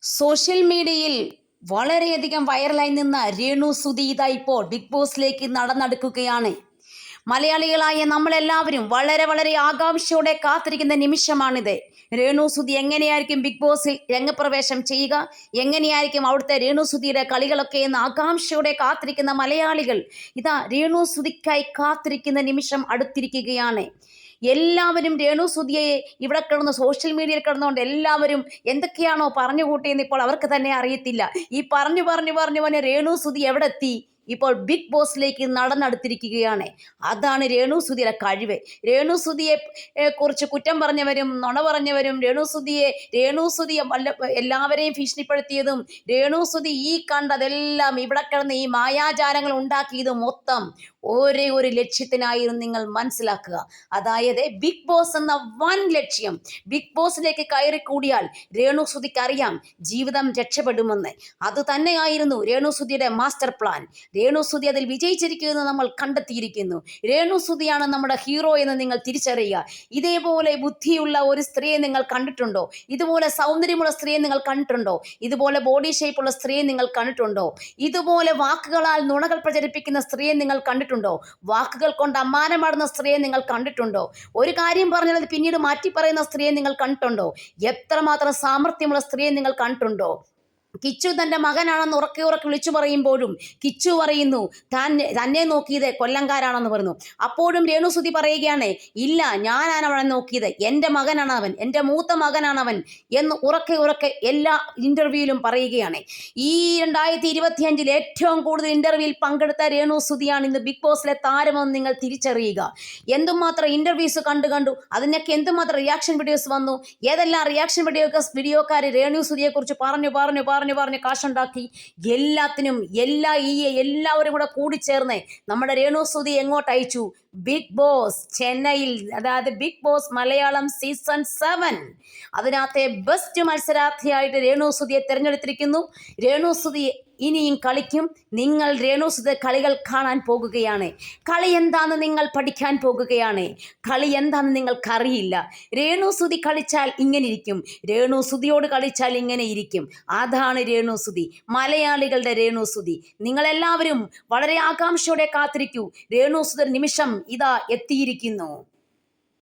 Social മീഡിയയിൽ വളരെയധികം വൈറലായി നിന്ന രേണു സുധി ഇതാ ഇപ്പോൾ ബിഗ് ബോസിലേക്ക് നടന്നെടുക്കുകയാണ്. മലയാളികളായ നമ്മളെല്ലാവരും വളരെ വളരെ ആകാംക്ഷയോടെ കാത്തിരിക്കുന്ന നിമിഷമാണിത്. രേണു സുധി എങ്ങനെയായിരിക്കും ബിഗ് ബോസിൽ രംഗപ്രവേശം ചെയ്യുക, എങ്ങനെയായിരിക്കും അവിടുത്തെ രേണു സുധിയുടെ കളികളൊക്കെ എന്ന് ആകാംക്ഷയോടെ കാത്തിരിക്കുന്ന മലയാളികൾ ഇതാ രേണു സുധിക്കായി കാത്തിരിക്കുന്ന നിമിഷം അടുത്തിരിക്കുകയാണ്. എല്ലാവരും രേണു സുധിയെ ഇവിടെ കിടന്ന് സോഷ്യൽ മീഡിയയിൽ കിടന്നുകൊണ്ട് എല്ലാവരും എന്തൊക്കെയാണോ പറഞ്ഞു കൂട്ടിയെന്ന് ഇപ്പോൾ അവർക്ക് തന്നെ അറിയത്തില്ല. ഈ പറഞ്ഞു രേണു സുധി എവിടെ എത്തി? ഇപ്പോൾ ബിഗ് ബോസിലേക്ക് നടന്നെടുത്തിരിക്കുകയാണ്. അതാണ് രേണു സുധിയുടെ കഴിവ്. രേണു സുധിയെ കുറിച്ച് കുറ്റം പറഞ്ഞവരും നുണ പറഞ്ഞവരും രേണു സുധിയെ എല്ലാവരെയും ഭീഷണിപ്പെടുത്തിയതും രേണു സുധി ഈ കണ്ടതെല്ലാം ഇവിടെ കിടന്ന് ഈ മായാജാലങ്ങൾ ഉണ്ടാക്കിയതും മൊത്തം ഒരേ ഒരു ലക്ഷ്യത്തിനായിരുന്നു. നിങ്ങൾ മനസ്സിലാക്കുക, അതായത് ബിഗ് ബോസ് എന്ന വൻ ലക്ഷ്യം. ബിഗ് ബോസിലേക്ക് കയറിക്കൂടിയാൽ രേണു സുധിക്ക് അറിയാം ജീവിതം രക്ഷപ്പെടുമെന്ന്. അത് തന്നെയായിരുന്നു രേണു സുധിയുടെ മാസ്റ്റർ പ്ലാൻ. രേണു സുധി അതിൽ വിജയിച്ചിരിക്കുമെന്ന് നമ്മൾ കണ്ടെത്തിയിരിക്കുന്നു. രേണു സുധിയാണ് നമ്മുടെ ഹീറോ എന്ന് നിങ്ങൾ തിരിച്ചറിയുക. ഇതേപോലെ ബുദ്ധിയുള്ള ഒരു സ്ത്രീയെ നിങ്ങൾ കണ്ടിട്ടുണ്ടോ? ഇതുപോലെ സൗന്ദര്യമുള്ള സ്ത്രീയെ നിങ്ങൾ കണ്ടിട്ടുണ്ടോ? ഇതുപോലെ ബോഡി ഷേപ്പുള്ള സ്ത്രീയെ നിങ്ങൾ കണ്ടിട്ടുണ്ടോ? ഇതുപോലെ വാക്കുകളാൽ നുണകൾ പ്രചരിപ്പിക്കുന്ന സ്ത്രീയെ നിങ്ങൾ കണ്ടിട്ടുണ്ടോ? വാക്കുകൾ കൊണ്ട് അമ്മാനമാടുന്ന സ്ത്രീയെ നിങ്ങൾ കണ്ടിട്ടുണ്ടോ? ഒരു കാര്യം പറഞ്ഞാൽ അത് പിന്നീട് മാറ്റി പറയുന്ന സ്ത്രീയെ നിങ്ങൾ കണ്ടിട്ടുണ്ടോ? എത്രമാത്രം സാമർത്ഥ്യമുള്ള സ്ത്രീയെ നിങ്ങൾ കണ്ടിട്ടുണ്ടോ? കിച്ചു തൻ്റെ മകനാണെന്ന് ഉറക്കെ വിളിച്ചു പറയുമ്പോഴും കിച്ചു പറയുന്നു തന്നെ നോക്കിയത് കൊല്ലംകാരാണെന്ന് പറയുന്നു. അപ്പോഴും രേണു സുധി പറയുകയാണ്, ഇല്ല, ഞാനാണ് അവനെ നോക്കിയത്, എൻ്റെ മകനാണ് അവൻ, എൻ്റെ മൂത്ത മകനാണ് അവൻ എന്ന് ഉറക്കെ എല്ലാ ഇൻ്റർവ്യൂവിലും പറയുകയാണ്. ഈ 2025 ഏറ്റവും കൂടുതൽ ഇൻ്റർവ്യൂവിൽ പങ്കെടുത്ത രേണു സുധിയാണ് ഇന്ന് ബിഗ് ബോസിലെ താരമെന്ന് നിങ്ങൾ തിരിച്ചറിയുക. എന്തുമാത്രം ഇൻ്റർവ്യൂസ് കണ്ടു അതിനൊക്കെ എന്തുമാത്രം റിയാക്ഷൻ വീഡിയോസ് വന്നു. ഏതെല്ലാം റിയാക്ഷൻ വീഡിയോക്കാർ രേണു സുധിയെക്കുറിച്ച് പറഞ്ഞു കാശുണ്ടാക്കി. എല്ലാത്തിനും എല്ലാവരും കൂടെ കൂടിച്ചേർന്ന് നമ്മുടെ രേണു സുധി എങ്ങോട്ട് അയച്ചു? ബിഗ് ബോസ് ചെന്നൈയിൽ, അതായത് ബിഗ് ബോസ് മലയാളം സീസൺ 7 അതിനകത്തെ ബെസ്റ്റ് മത്സരാർത്ഥിയായിട്ട് രേണു സുധിയെ തിരഞ്ഞെടുത്തിരിക്കുന്നു. രേണു സുധി ഇനിയും കളിക്കും. നിങ്ങൾ രേണു സുധി കളികൾ കാണാൻ പോകുകയാണ്. കളി എന്താണെന്ന് നിങ്ങൾ പഠിക്കാൻ പോകുകയാണ്. കളി എന്താണെന്ന് നിങ്ങൾക്കറിയില്ല. രേണു സുധി കളിച്ചാൽ ഇങ്ങനെ ഇരിക്കും, രേണു സുധിയോട് കളിച്ചാൽ ഇങ്ങനെ ഇരിക്കും. അതാണ് രേണു സുധി, മലയാളികളുടെ രേണു സുധി. നിങ്ങളെല്ലാവരും വളരെ ആകാംക്ഷയോടെ കാത്തിരിക്കൂ. രേണു സുധി നിമിഷം ഇതാ എത്തിയിരിക്കുന്നു.